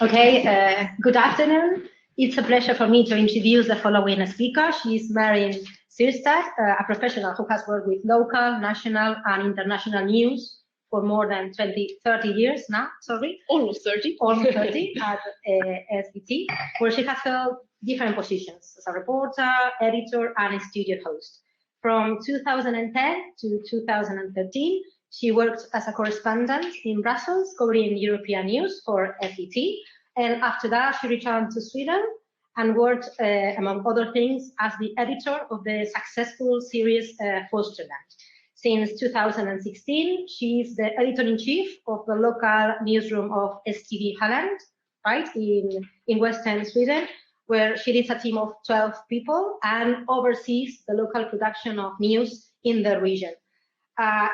Okay, good afternoon. It's a pleasure for me to introduce the following speaker. She is Malin Syrstad, a professional who has worked with local, national, and international news for more than 30 years now, Almost 30. Almost 30 at SVT, where she has held different positions as a reporter, editor, and studio host. From 2010 to 2013, she worked as a correspondent in Brussels, covering European news for SVT. And after that, she returned to Sweden and worked, among other things, as the editor of the successful series Fosterland. Since 2016, she is the editor-in-chief of the local newsroom of STV Halland, right, in Western Sweden, where she leads a team of 12 people and oversees the local production of news in the region.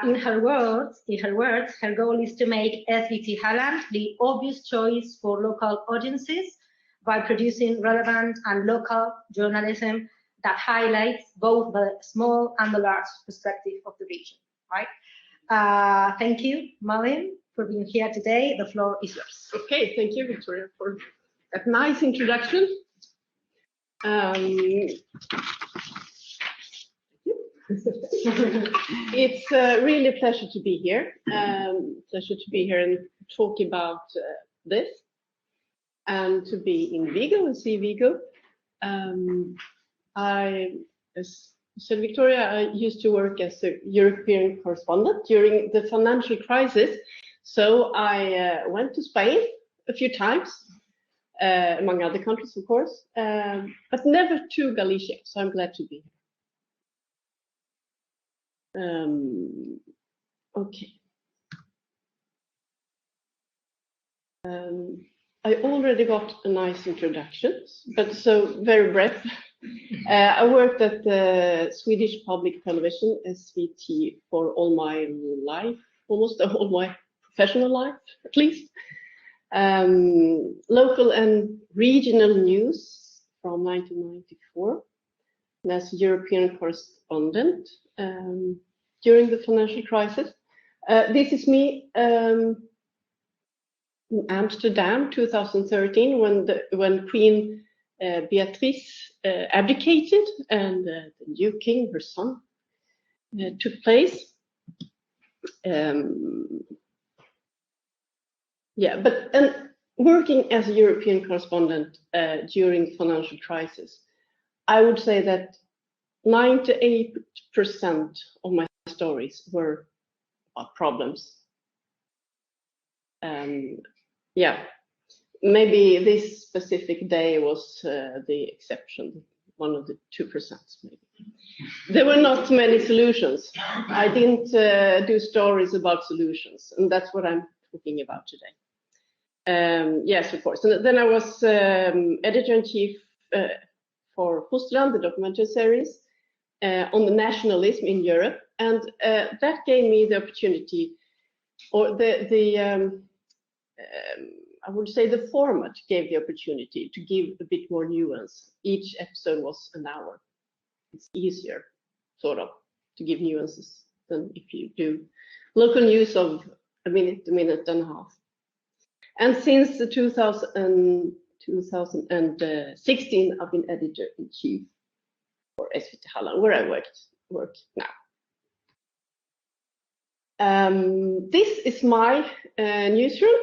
In her words, her goal is to make SVT Halland the obvious choice for local audiences by producing relevant and local journalism that highlights both the small and the large perspective of the region, right? Thank you, Malin, for being here today. The floor is yours. Okay, thank you, Victoria, for that nice introduction. It's really a pleasure to be here. And talk about this, and to be in Vigo and see Vigo. As said Victoria, I used to work as a European correspondent during the financial crisis. So I went to Spain a few times, among other countries, of course, but never to Galicia. So I'm glad to be here. Okay. I already got a nice introduction, but so very brief. I worked at the Swedish public television, SVT, for all my life, almost all my professional life, at least. Local and regional news from 1994, and as European correspondent during the financial crisis. This is me in Amsterdam, 2013, when Queen Beatrice abdicated and the new king, her son, took place. But working as a European correspondent during the financial crisis, I would say that 98% of my stories were about problems. Maybe this specific day was the exception, one of the 2%, maybe. There were not many solutions. I didn't do stories about solutions, and that's what I'm talking about today. Yes, of course. And then I was editor-in-chief for Fosterland, the documentary series, on the nationalism in Europe, and that gave me the opportunity, or I would say the format gave the opportunity to give a bit more nuance. Each episode was an hour. It's easier, sort of, to give nuances than if you do local news of a minute and a half. And since the 2016, I've been editor-in-chief for SVT Halland, where I work now. This is my newsroom,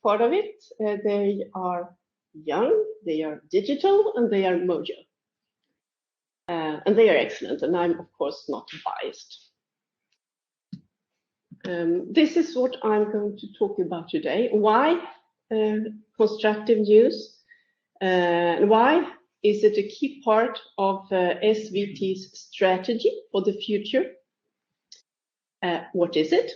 part of it. They are young, they are digital, and they are mojo. And they are excellent, and I'm, of course, not biased. This is what I'm going to talk about today. Why constructive news? And why is it a key part of SVT's strategy for the future? What is it?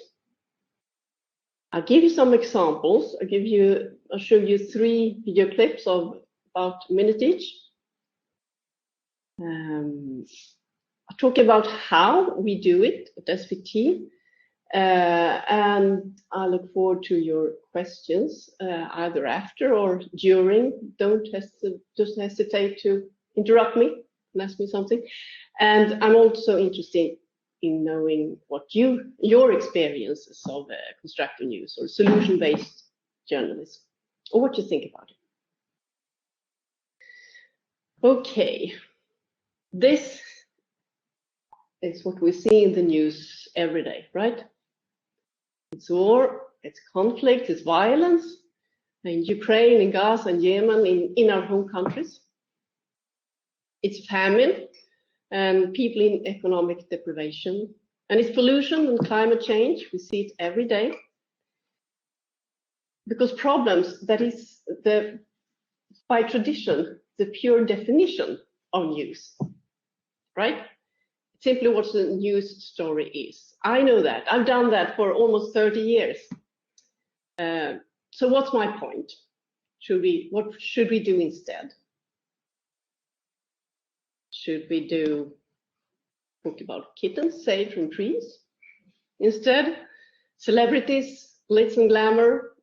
I'll give you some examples. I'll show you 3 video clips of about a minute each. I'll talk about how we do it at SVT, and I look forward to your questions, either after or during. Don't hesitate to interrupt me and ask me something. And I'm also interested in knowing what your experiences of constructive news or solution-based journalism. or what you think about it. Okay, this is what we see in the news every day, right? It's war, it's conflict, it's violence in Ukraine, in Gaza, and Yemen, in our home countries. It's famine and people in economic deprivation. And it's pollution and climate change. We see it every day. Because problems, that is by tradition, the pure definition of news, right? Simply what the news story is. I know that. I've done that for almost 30 years. So what's my point? What should we do instead? Should we talk about kittens saved from trees? Instead, celebrities, glitz and glamour,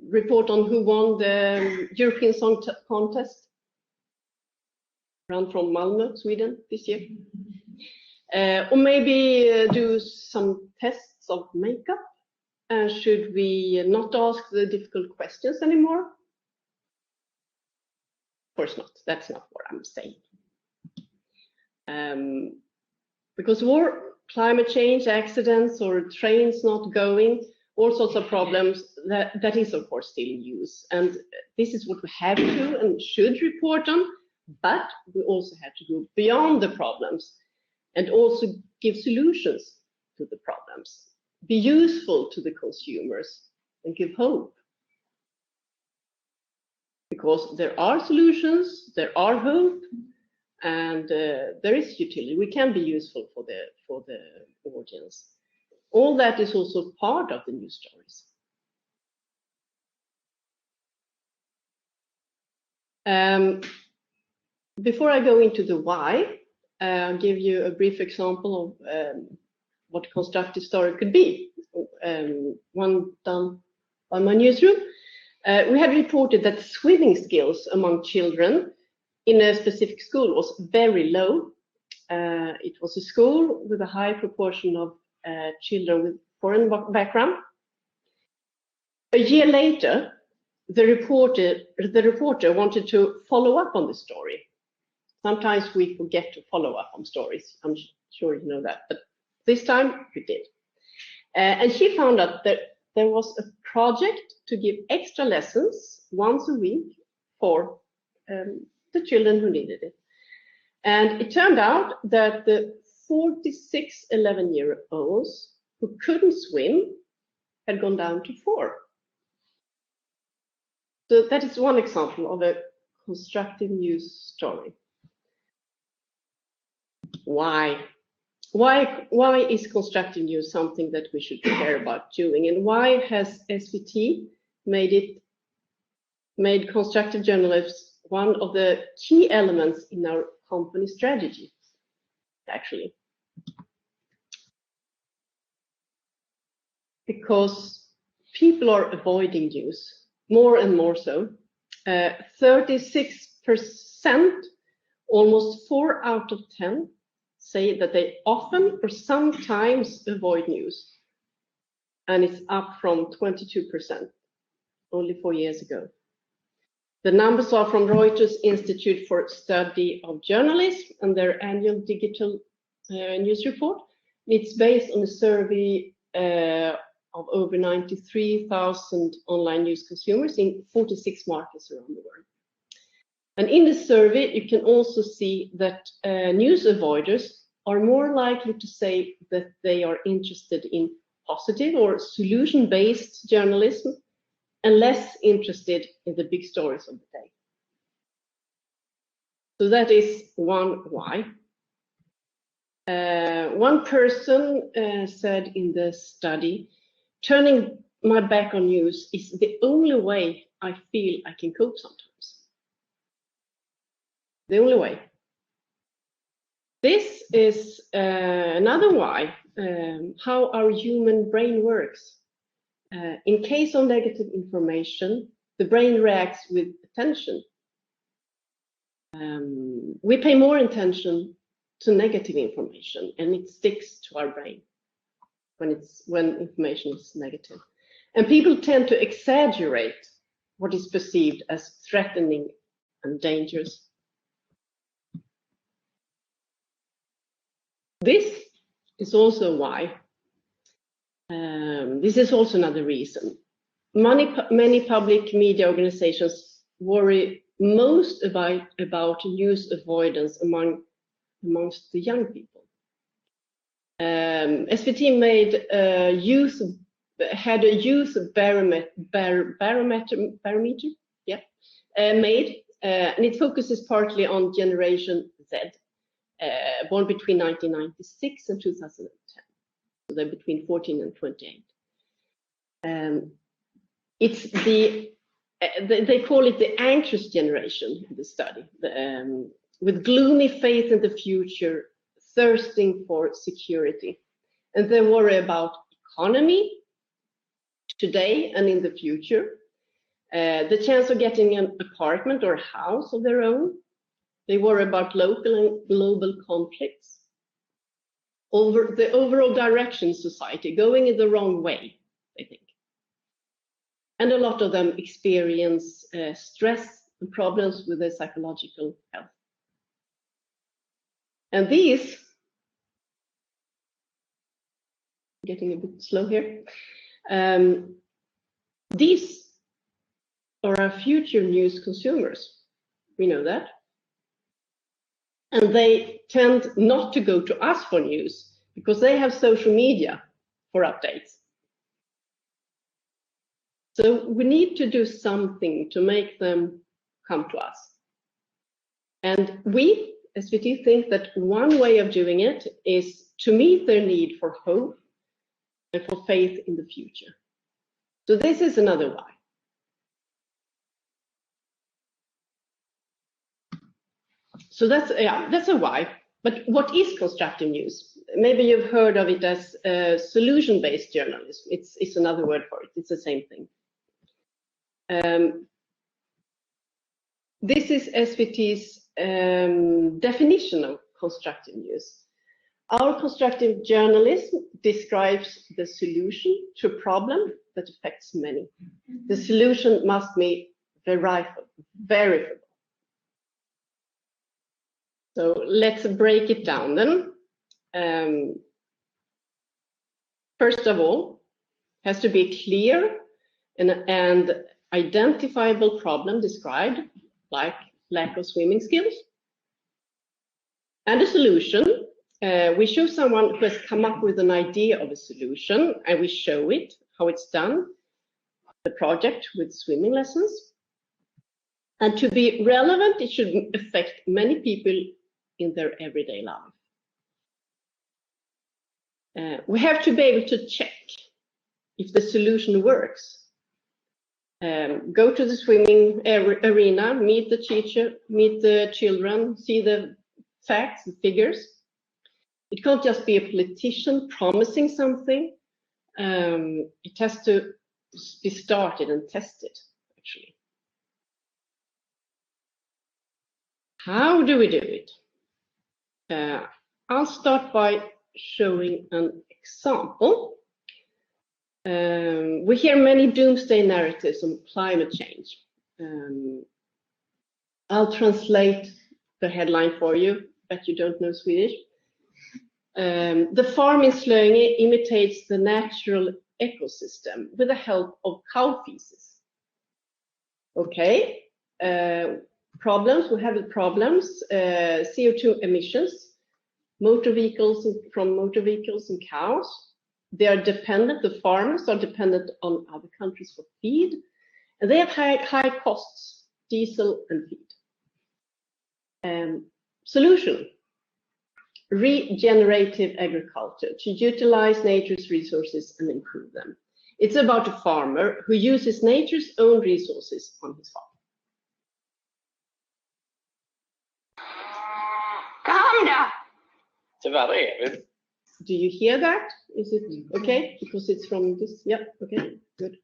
report on who won the European Song Contest, run from Malmö, Sweden this year. Or maybe do some tests of makeup. And should we not ask the difficult questions anymore? Of course not. That's not what I'm saying. Because war, climate change, accidents, or trains not going, all sorts of problems, that is of course still news. And this is what we have to and should report on, but we also have to go beyond the problems and also give solutions to the problems, be useful to the consumers and give hope. Because there are solutions, there are hope, and there is utility. We can be useful for the audience. All that is also part of the news stories. Before I go into the why, I'll give you a brief example of what a constructive story could be. One done by my newsroom. We had reported that swimming skills among children in a specific school was very low. It was a school with a high proportion of children with foreign background. A year later, the reporter wanted to follow up on the story. Sometimes we forget to follow up on stories. I'm sure you know that, but this time we did. And she found out that there was a project to give extra lessons once a week for the children who needed it. And it turned out that the 46 11-year-olds who couldn't swim had gone down to 4. So that is one example of a constructive news story. Why? Why is constructive news something that we should care about doing? And why has SVT made constructive journalism one of the key elements in our company strategy, actually? Because people are avoiding news, more and more so. 36%, almost 4 out of 10, say that they often or sometimes avoid news. And it's up from 22% only 4 years ago. The numbers are from Reuters Institute for Study of Journalism and their annual digital news report. It's based on a survey of over 93,000 online news consumers in 46 markets around the world. And in the survey, you can also see that news avoiders are more likely to say that they are interested in positive or solution-based journalism and less interested in the big stories of the day. So that is one why. One person said in the study, turning my back on news is the only way I feel I can cope sometimes. The only way. This is another why, how our human brain works. In case of negative information, the brain reacts with attention. We pay more attention to negative information, and it sticks to our brain when information is negative. And people tend to exaggerate what is perceived as threatening and dangerous. This is also why, this is also another reason. Many public media organizations worry most about news avoidance amongst the young people. SVT had a youth barometer made, and it focuses partly on Generation Z, born between 1996 and 2010. So they're between 14 and 28. It's they call it the anxious generation in the study, with gloomy faith in the future, thirsting for security. And they worry about economy today and in the future, the chance of getting an apartment or a house of their own. They worry about local and global conflicts, over the overall direction of society, going in the wrong way, I think. And a lot of them experience stress and problems with their psychological health. And these, getting a bit slow here, these are our future news consumers. We know that. And they tend not to go to us for news because they have social media for updates. So we need to do something to make them come to us. And we, SVT, think that one way of doing it is to meet their need for hope and for faith in the future. So this is another why. So that's a why. But what is constructive news? Maybe you've heard of it as solution-based journalism. It's another word for it. It's the same thing. This is SVT's definition of constructive news. Our constructive journalism describes the solution to a problem that affects many. The solution must be verifiable. So let's break it down then. First of all, it has to be clear and identifiable problem described, like lack of swimming skills. And a solution, we show someone who has come up with an idea of a solution, and we show it, how it's done, the project with swimming lessons. And to be relevant, it should affect many people in their everyday life. We have to be able to check if the solution works. Go to the swimming arena, meet the teacher, meet the children, see the facts, the figures. It can't just be a politician promising something. It has to be started and tested, actually. How do we do it? I'll start by showing an example. We hear many doomsday narratives on climate change. I'll translate the headline for you, but you don't know Swedish. The farm in Slöinge imitates the natural ecosystem with the help of cow feces. Okay, problems, we have the problems, CO2 emissions, motor vehicles and cows. They are dependent, the farmers are dependent on other countries for feed, and they have high costs, diesel and feed. Solution, regenerative agriculture, to utilize nature's resources and improve them. It's about a farmer who uses nature's own resources on his farm. Kom då! Tyvärr är vi. Do you hear that? Is it okay? Because it's from this. Yeah, okay, good.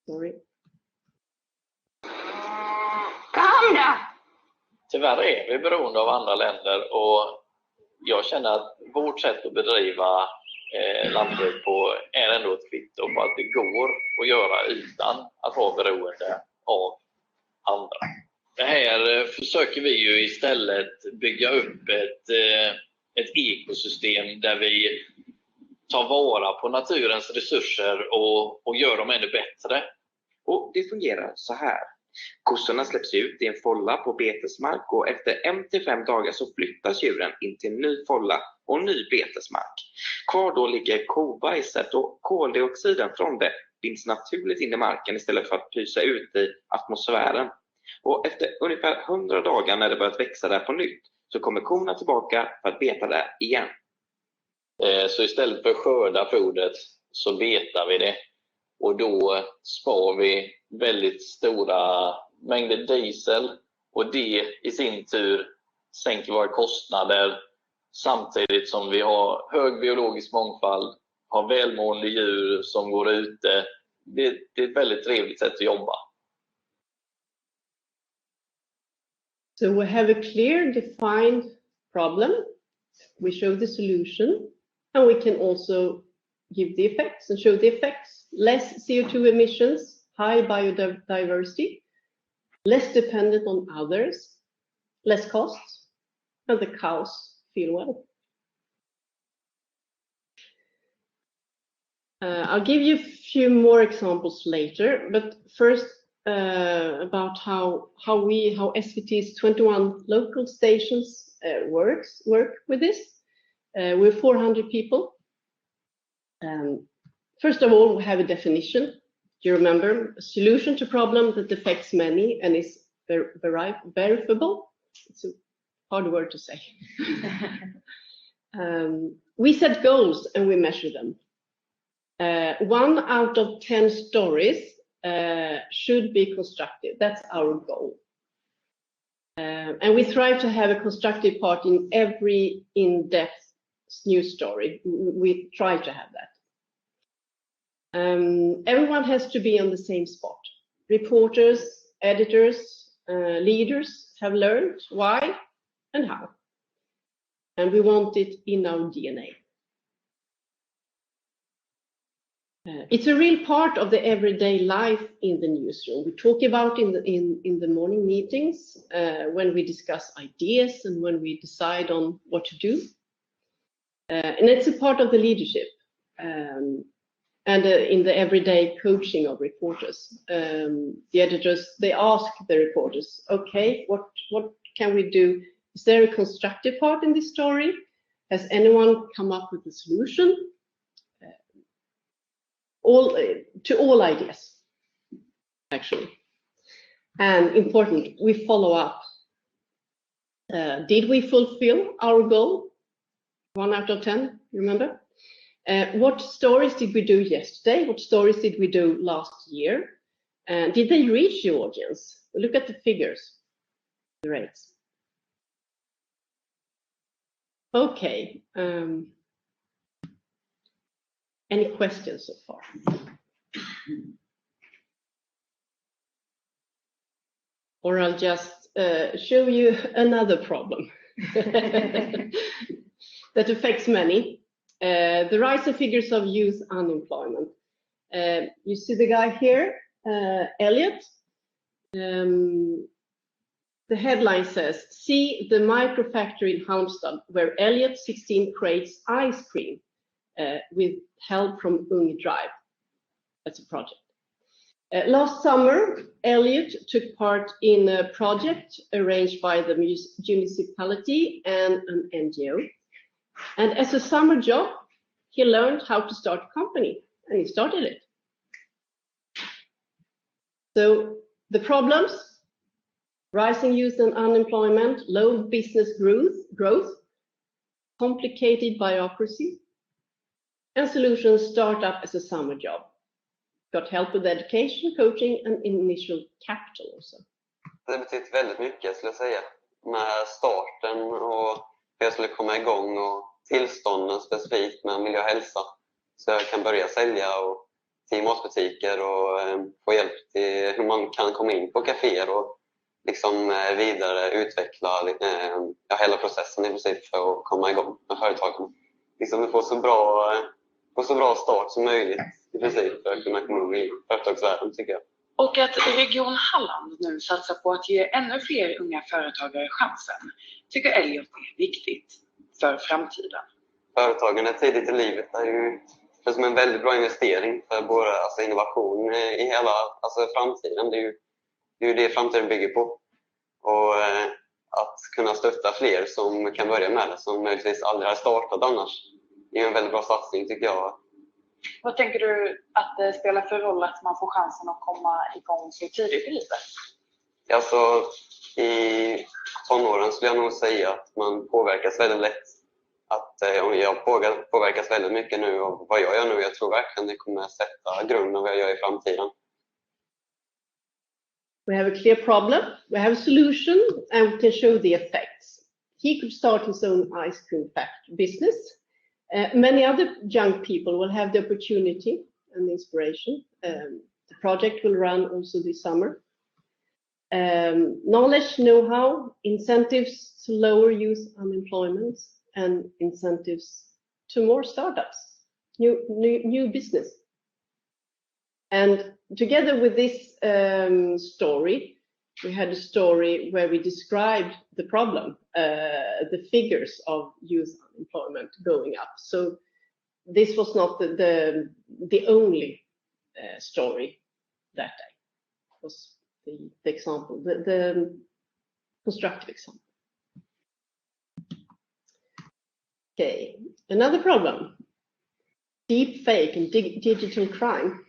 Sorry. Kom då! Tyvärr är vi beroende av andra länder, och jag känner att vårt sätt att bedriva lantbruk på är ändå ett kvitto på att det går att göra utan att vara beroende av andra. Det här försöker vi ju istället bygga upp ett ekosystem där vi tar vara på naturens resurser och gör dem ännu bättre. Och det fungerar så här. Kossorna släpps ut i en folla på betesmark och efter 1 till 5 dagar så flyttas djuren in till en ny folla och ny betesmark. Kvar då ligger kobajset och koldioxiden från det binds naturligt in i marken istället för att pysa ut i atmosfären. Och efter ungefär 100 dagar när det börjat växa där på nytt så kommer korna tillbaka för att beta där igen. Så istället för att skörda fodret så betar vi det. Och då spar vi väldigt stora mängder diesel. Och det i sin tur sänker våra kostnader samtidigt som vi har hög biologisk mångfald, har välmående djur som går ute. Det är ett väldigt trevligt sätt att jobba. So we have a clear defined problem. We show the solution and we can also give the effects and show the effects. Less CO2 emissions, high biodiversity, less dependent on others, less costs, and the cows feel well. I'll give you a few more examples later, but first about how SVT's 21 local stations work with this. We're 400 people. First of all, we have a definition. You remember, a solution to problem that affects many and is verifiable. It's a hard word to say. We set goals and we measure them. 1 out of 10 stories should be constructive. That's our goal. And we try to have a constructive part in every in-depth news story. We try to have that. Everyone has to be on the same spot. Reporters, editors, leaders have learned why and how. And we want it in our DNA. It's a real part of the everyday life in the newsroom. We talk about in the morning meetings, when we discuss ideas and when we decide on what to do. And it's a part of the leadership and in the everyday coaching of reporters. The editors, they ask the reporters, okay, what can we do? Is there a constructive part in this story? Has anyone come up with a solution? To all ideas, actually. And important, we follow up. Did we fulfill our goal? 1 out of 10, remember? What stories did we do yesterday? What stories did we do last year? Did they reach the audience? Look at the figures, the rates. Okay. Any questions so far? Or I'll just show you another problem that affects many. The rising figures of youth unemployment. You see the guy here, Elliot. The headline says, see the microfactory in Halmstad where Elliot, 16, creates ice cream with help from Ung Drive. That's a project. Last summer, Elliot took part in a project arranged by the municipality and an NGO. And as a summer job, he learned how to start a company, and he started it. So the problems, rising youth and unemployment, low business growth, complicated bureaucracy, and solutions start up as a summer job. Got help with education, coaching, and initial capital also. Det har betytt väldigt mycket, skulle jag säga, med starten och hur jag skulle komma igång och tillstånden specifikt med miljö och hälsa. Så jag kan börja sälja och till matbutiker och få hjälp till hur man kan komma in på kaféer och liksom vidare utveckla hela processen i princip för att komma igång med företagen. liksom få så bra start som möjligt i princip för att kunna komma in i företagsvärlden, tycker jag. Och att Region Halland nu satsar på att ge ännu fler unga företagare chansen tycker Elliot är viktigt för framtiden. Företagande tidigt i livet är ju som en väldigt bra investering för både innovation i hela framtiden. Det är ju det framtiden bygger på. Och att kunna stötta fler som kan börja med det, som möjligtvis aldrig har startat annars, är en väldigt bra satsning, tycker jag. Vad tänker du att det spelar för roll att man får chansen att komma igång så tidigt i livet? Alltså, i tonåren skulle jag nog säga att man påverkas väldigt lätt. Jag påverkas väldigt mycket nu av vad jag gör nu. Jag tror verkligen det kommer att sätta grunden av vad jag gör i framtiden. We have a clear problem, we have a solution, and we can show the effects. He could start his own ice cream factory business. Many other young people will have the opportunity and inspiration. The project will run also this summer. Knowledge, know-how, incentives to lower youth unemployment, and incentives to more startups, new business. And together with this story, we had a story where we described the problem, the figures of youth unemployment going up. So this was not the only story that day. It was the example, the constructive example. Okay, another problem, deep fake and digital crime.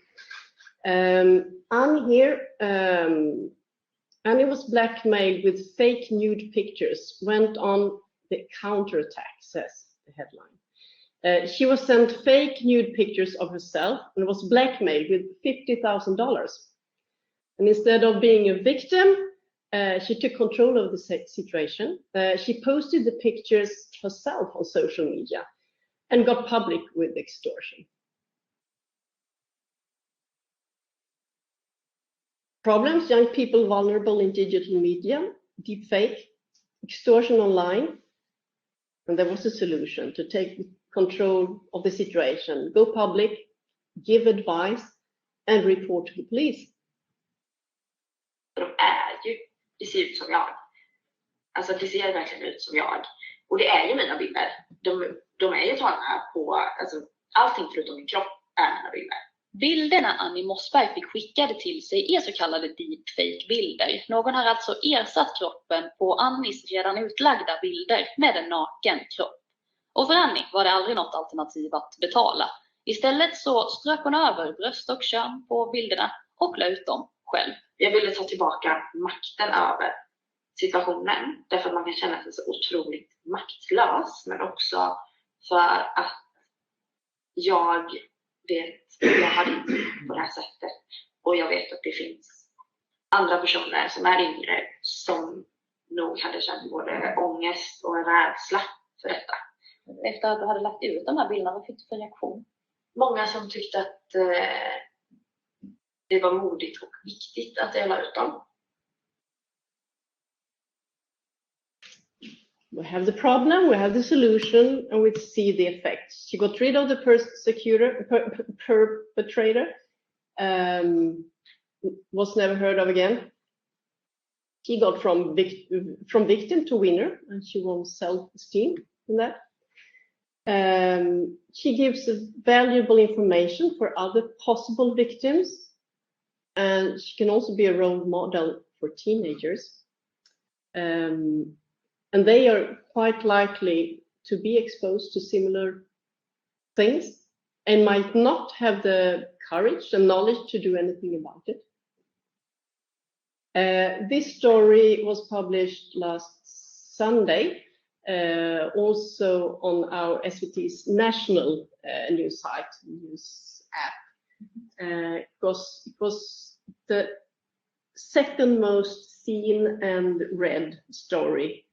Annie here, Annie was blackmailed with fake nude pictures, went on the counterattack, says the headline. She was sent fake nude pictures of herself and was blackmailed with $50,000. And instead of being a victim, she took control of the situation. She posted the pictures herself on social media and got public with extortion. Problems, young people vulnerable in digital media, deepfake, extortion online. And there was a solution to take control of the situation, go public, give advice, and report to the police. Det ser ut som jag. Alltså det ser verkligen ut som jag. Och det är ju mina bilder. De är ju tagna på, alltså allting förutom min kropp är mina bilder. Bilderna Annie Mossberg fick skickade till sig är så kallade deepfake-bilder. Någon har alltså ersatt kroppen på Annies redan utlagda bilder med en naken kropp. Och för Annie var det aldrig något alternativ att betala. Istället så strök hon över bröst och kön på bilderna och la ut dem själv. Jag ville ta tillbaka makten över situationen. Därför att man kan känna sig så otroligt maktlös. Men också för att jag hade inte på det här sättet. Och jag vet att det finns andra personer som är yngre som nog hade känt både ångest och en rädsla för detta. Efter att du hade lagt ut de här bilderna, vad fick du för reaktion? Många som tyckte att det var modigt och viktigt att jag la ut dem. We have the problem, we have the solution, and we see the effects. She got rid of the perpetrator, was never heard of again. She got from victim to winner, and she won self-esteem in that. She gives valuable information for other possible victims, and she can also be a role model for teenagers. And they are quite likely to be exposed to similar things and might not have the courage and knowledge to do anything about it. This story was published last Sunday, also on our SVT's national news site, news app. It was the second most seen and read story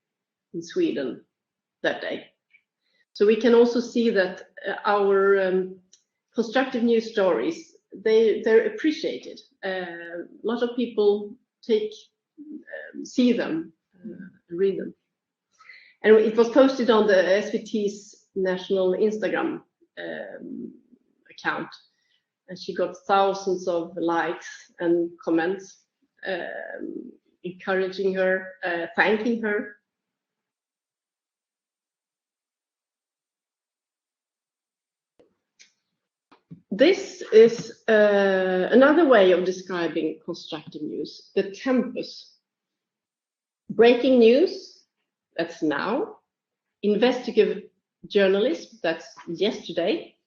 in Sweden that day. So we can also see that our constructive news stories, they're appreciated. A lot of people see them, read them. And it was posted on the SVT's national Instagram account, and she got thousands of likes and comments encouraging her, thanking her. This is another way of describing constructive news, the tempus. Breaking news, that's now. Investigative journalism, that's yesterday.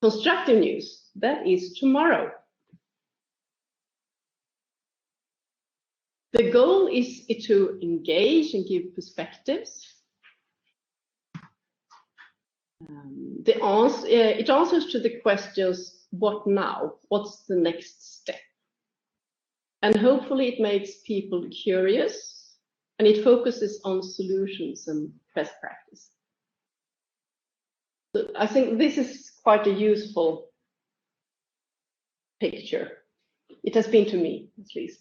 Constructive news, that is tomorrow. The goal is to engage and give perspectives. It answers to the questions, what now? What's the next step? And hopefully it makes people curious, and it focuses on solutions and best practice. So I think this is quite a useful picture. It has been to me, at least.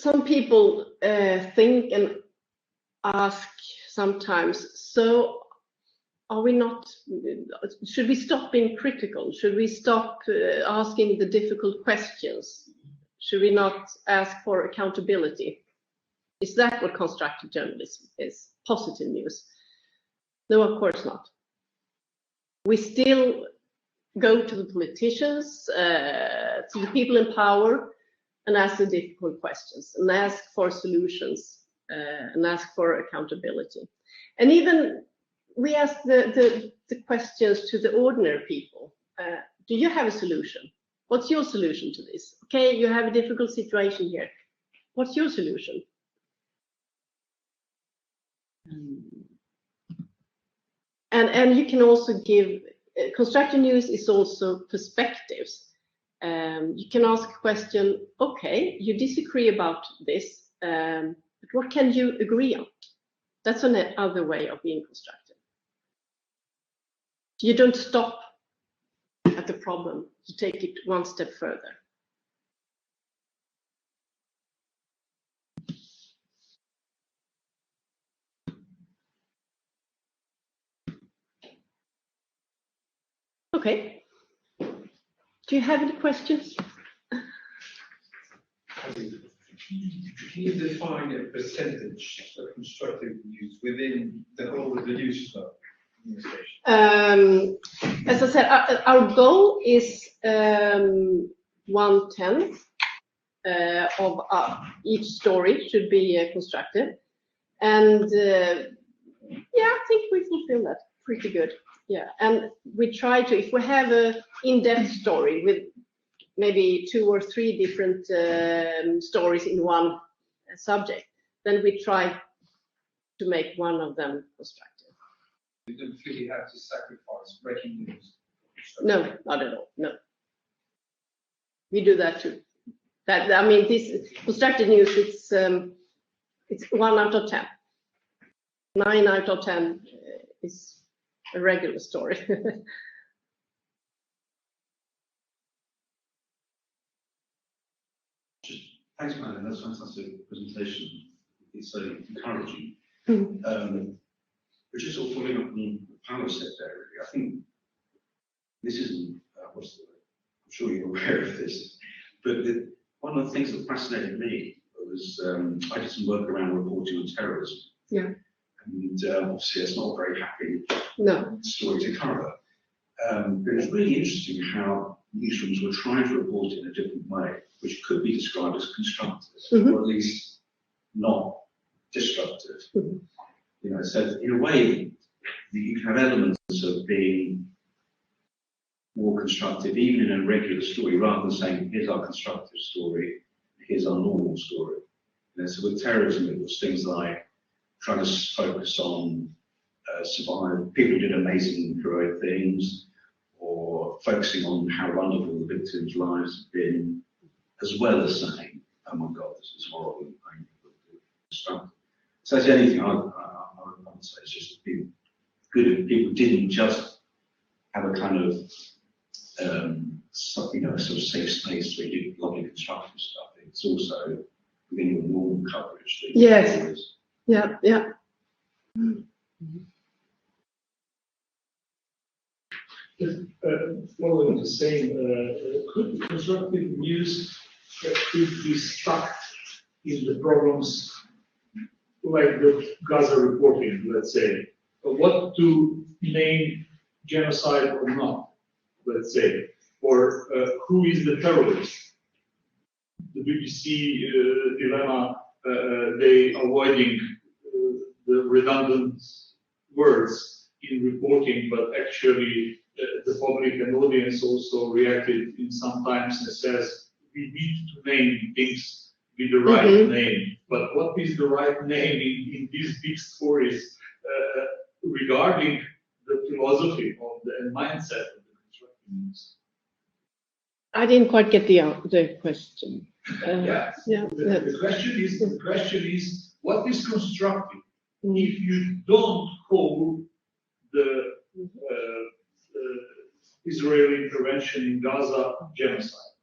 Some people think and ask sometimes, so are we not, should we stop being critical? Should we stop asking the difficult questions? Should we not ask for accountability? Is that what constructive journalism is? Positive news? No, of course not. We still go to the politicians, to the people in power, and ask the difficult questions, and ask for solutions, and ask for accountability. And even we ask the questions to the ordinary people. Do you have a solution? What's your solution to this? Okay, you have a difficult situation here. What's your solution? And you can also give, constructive news is also perspectives. You can ask a question, okay, you disagree about this, but what can you agree on? That's another way of being constructive. You don't stop at the problem, you take it one step further. Okay. Do you have any questions? Can you define a percentage of constructive news within the whole of the news flow? As I said, our goal is 1/10 of each story should be constructive, and yeah, I think we fulfill that pretty good. Yeah, and we try to, if we have a in-depth story with maybe 2 or 3 different stories in one subject, then we try to make one of them constructive. You don't really have to sacrifice breaking news. No, not at all. No, we do that too. That, I mean, this constructive news, it's 1 out of 10. 9 out of 10 is a regular story. Thanks, Malin. That's a fantastic presentation. It's so encouraging. But just sort of following up on the panel said there, really, I think this isn't, I'm sure you're aware of this, but one of the things that fascinated me was I did some work around reporting on terrorism. Yeah. And obviously it's not a very happy story to cover. But it's really interesting how newsrooms were trying to report it in a different way, which could be described as constructive, or at least not destructive. You know, so in a way, you can have elements of being more constructive, even in a regular story, rather than saying, here's our constructive story, here's our normal story. You know, so with terrorism, it was things like trying to focus on survival, people who did amazing, heroic things, or focusing on how wonderful the victims' lives have been, as well as saying, oh my God, this is horrible and painful. So that's the only thing I would say, is just be good if people didn't just have a kind of something, a sort of safe space where you do lovely constructive stuff. It's also within your normal coverage. Yes. Yeah, yeah. Following the same, could constructive news could be stuck in the problems like the Gaza reporting, let's say, what to name genocide or not, let's say, or who is the terrorist? The BBC dilemma, they avoiding the redundant words in reporting, but actually the public and audience also reacted in sometimes and says we need to name things with the right name. But what is the right name in these big stories regarding the philosophy of the mindset of the constructive news? I didn't quite get the question. The question is what is constructive if you don't call the Israeli intervention in Gaza genocide?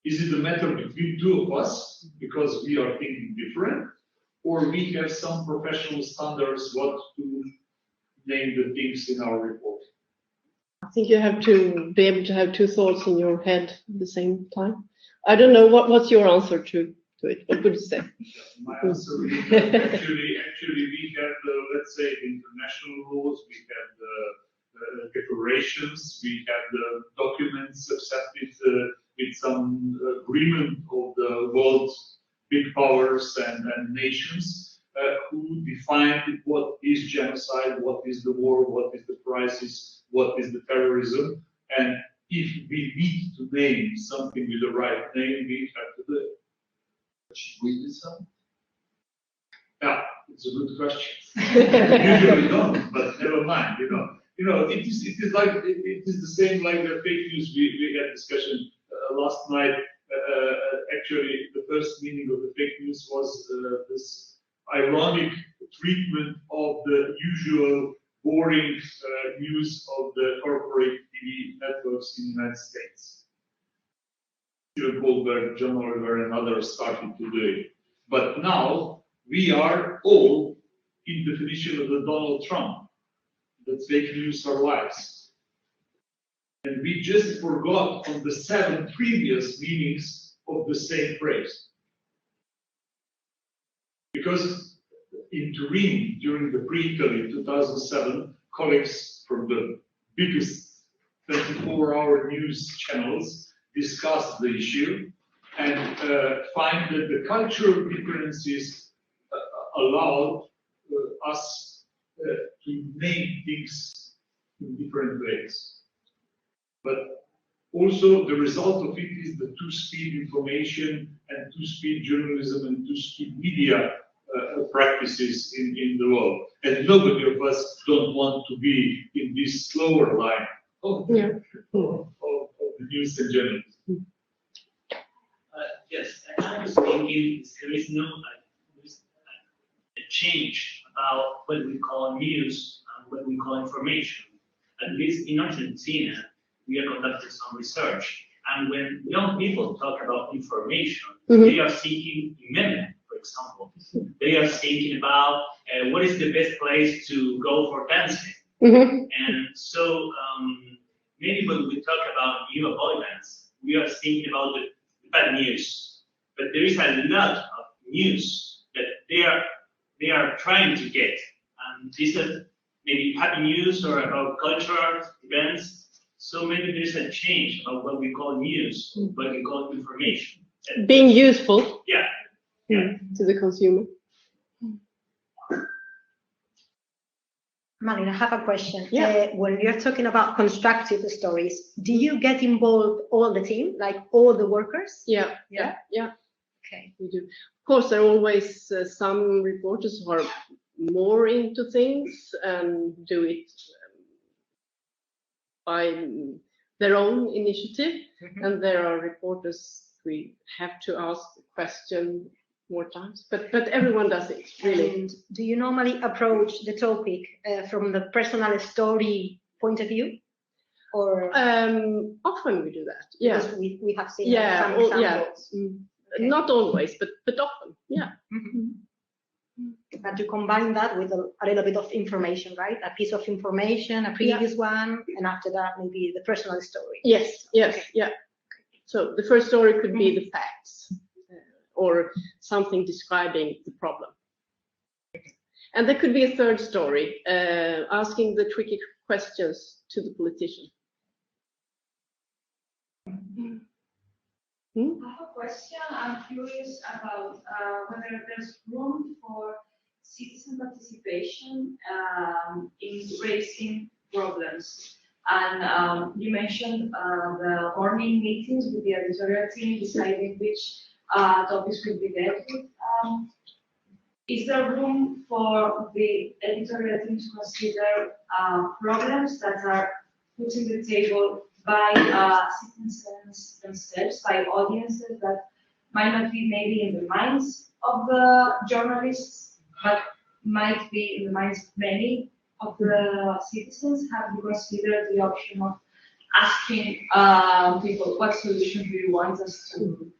Is it a matter between two of us because we are thinking different, or we have some professional standards what to name the things in our report? I think you have to be able to have two thoughts in your head at the same time. I don't know what's your answer to it. What would you say? My answer is that actually we have the, let's say, international laws, we have the declarations, we have the documents accepted with some agreement of the world's big powers and nations who define what is genocide, what is the war, what is the crisis, what is the terrorism, and if we need to name something with the right name, we have to do it. Should we do so? Yeah, it's a good question. Usually don't, but never mind. You know, it is like it is the same like the fake news we had discussion last night. Actually, the first meaning of the fake news was this ironic treatment of the usual boring news of the corporate TV networks in the United States. Stephen Goldberg, John Oliver, and others started to do it. But now we are all in definition of the Donald Trump, that fake news are lies. And we just forgot on the 7 previous meanings of the same phrase. Because in Turin, during the pre-Italy 2007, colleagues from the biggest 24-hour news channels discussed the issue and find that the cultural differences allowed us to name things in different ways. But also the result of it is the two-speed information and two-speed journalism and two-speed media practices in the world. And nobody of us don't want to be in this slower line of the news and journalism. Yes, I was thinking there is no a change about what we call news and what we call information. At least in Argentina, we have conducted some research. And when young people talk about information, they are seeking memory, for example. They are thinking about what is the best place to go for dancing. And so maybe when we talk about new appointments, we are thinking about the bad news. But there is a lot of news that they are trying to get. And these are maybe happy news or about cultural events. So maybe there's a change about what we call news, what we call information. Being useful yeah. to the consumer. Malin, I have a question. Yeah. When you're talking about constructive stories, do you get involved all the team, like all the workers? Yeah. Okay. We do. Of course, there are always some reporters who are more into things and do it by their own initiative, and there are reporters we have to ask the question more times, but everyone does it, really. And do you normally approach the topic from the personal story point of view? Or often we do that. Yeah, because we have seen yeah, some examples. yeah. Not always, but often. Yeah. But you combine that with a little bit of information, right? A piece of information, a previous one, and after that, maybe the personal story. Yes, yeah. So the first story could be the facts or something describing the problem. And there could be a third story, asking the tricky questions to the politician. I have a question. I'm curious about whether there's room for citizen participation in raising problems. And you mentioned the morning meetings with the editorial team deciding which topics could be dealt with. Is there room for the editorial team to consider problems that are put on the table by citizens themselves, by audiences that might not be maybe in the minds of the journalists, but might be in the minds of many of the citizens? Have you considered the option of asking people what solution do you want us to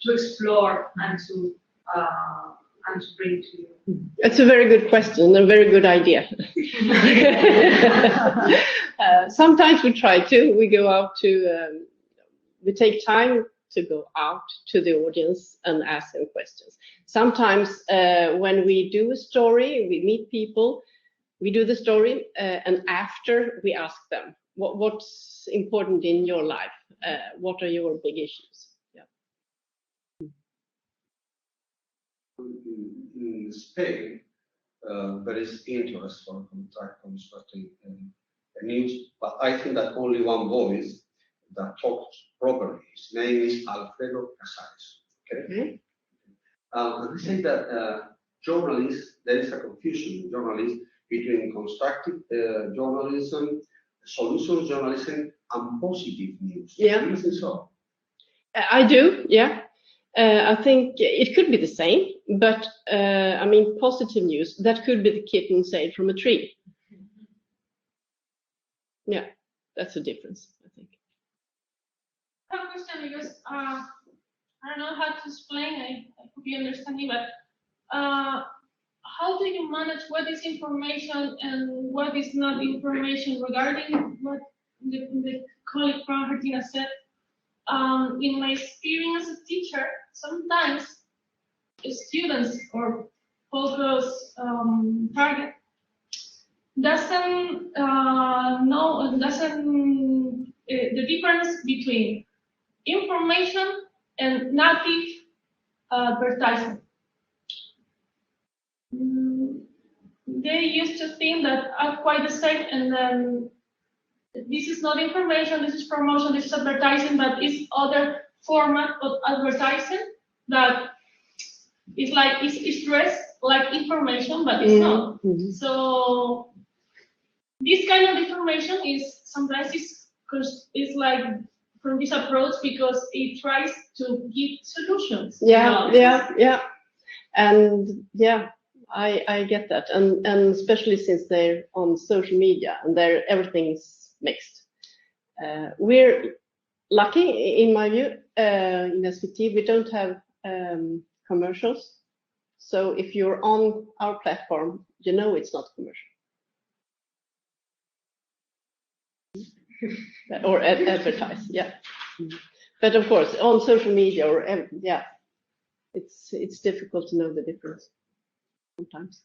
explore and to bring to you? It's a very good question, a very good idea. Sometimes we try to. We go out to, we take time to go out to the audience and ask them questions. Sometimes when we do a story, we meet people, we do the story, and after we ask them, what's important in your life? What are your big issues? In Spain, there is interest for constructing news, but I think that only one voice that talks properly. His name is Alfredo Casares. Okay. And we say that journalists, there is a confusion in journalists between constructive journalism, solution journalism, and positive news. Yeah. Do you think so? I do. Yeah. I think it could be the same, but I mean, positive news, that could be the kitten saved from a tree. Yeah, that's the difference, I think. I have a question because I don't know how to explain, I hope you understand me, but how do you manage what is information and what is not information regarding what the colleague from Argentina said? In my experience as a teacher, sometimes students or focus target doesn't know, the difference between information and native advertising. They used to think that are quite the same, and then this is not information, this is promotion, this is advertising, but it's other format of advertising that is like, it's dressed like information, but it's not. So this kind of information is sometimes it's like from this approach because it tries to give solutions. Yeah. And yeah, I get that. And especially since they're on social media and everything's mixed. We're lucky, in my view, in SVT, we don't have commercials. So if you're on our platform, you know it's not commercial. Or advertise, yeah. But of course, on social media or yeah, it's difficult to know the difference sometimes.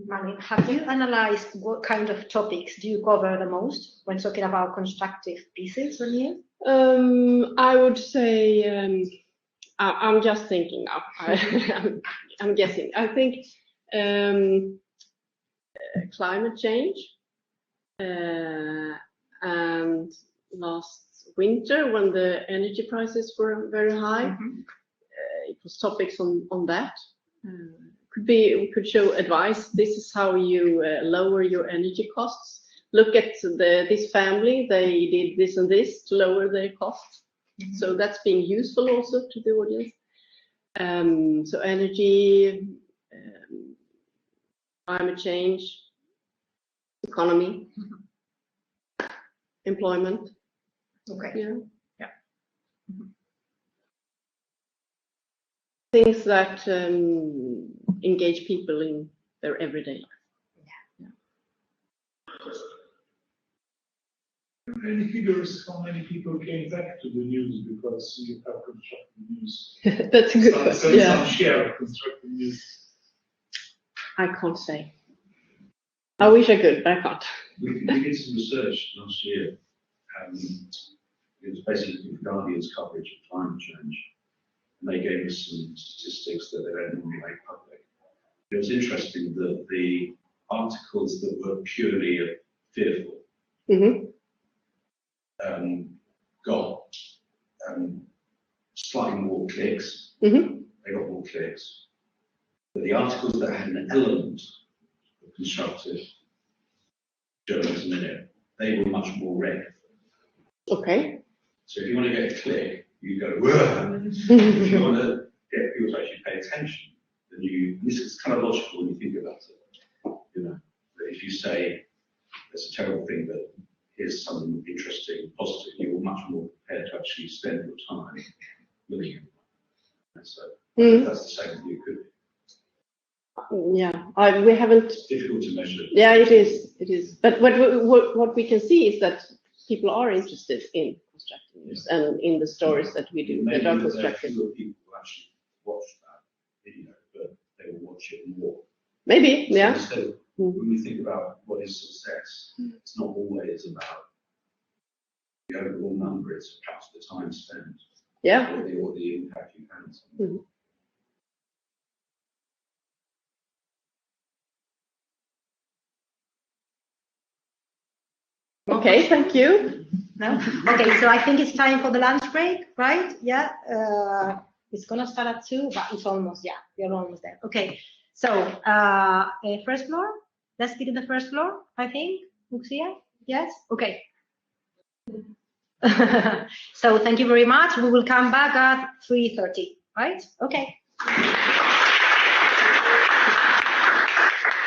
Malin, have you analyzed what kind of topics do you cover the most when talking about constructive pieces on you? I would say, I'm just thinking now. I'm guessing. I think climate change, and last winter when the energy prices were very high, it was topics on that. We could show advice. This is how you lower your energy costs. Look at this family, they did this and this to lower their costs. So that's being useful also to the audience. So energy, climate change, economy, employment. Okay. Yeah. Yeah. Things that engage people in their everyday life. Any figures how many people came back to the news because you have constructive news? That's a good question. Some share of constructive news. I can't say. I wish I could, but I can't. We did some research last year. It was basically Guardian's coverage of climate change. And they gave us some statistics that they don't normally make public. It was interesting that the articles that were purely fearful got slightly more clicks. They got more clicks. But the articles that had an element of constructive journalism in it, they were much more read. Okay. So if you want to get a click, you go, whoa. If you want to get people to actually pay attention, then this is kind of logical when you think about it. You know, that if you say there's a terrible thing, but here's something interesting, positive, you're much more prepared to actually spend your time looking at it. And so that's the same with you, could be. Yeah, we haven't. It's difficult to measure. Yeah, it is. It is. But what we can see is that people are interested in constructive news and in the stories that we do that are constructive. Fewer people will actually watch that video, but they will watch it more. Maybe, so yeah. Instead of, when we think about what is success, it's not always about the overall number. It's perhaps the time spent. Yeah. Or the impact you have. Okay, thank you. No? Okay, so I think it's time for the lunch break, right? Yeah. It's gonna start at 2, but it's almost, we're almost there. Okay, so first floor. Let's get to the first floor, I think. Lucia? Yes? Okay. So thank you very much. We will come back at 3:30, right? Okay.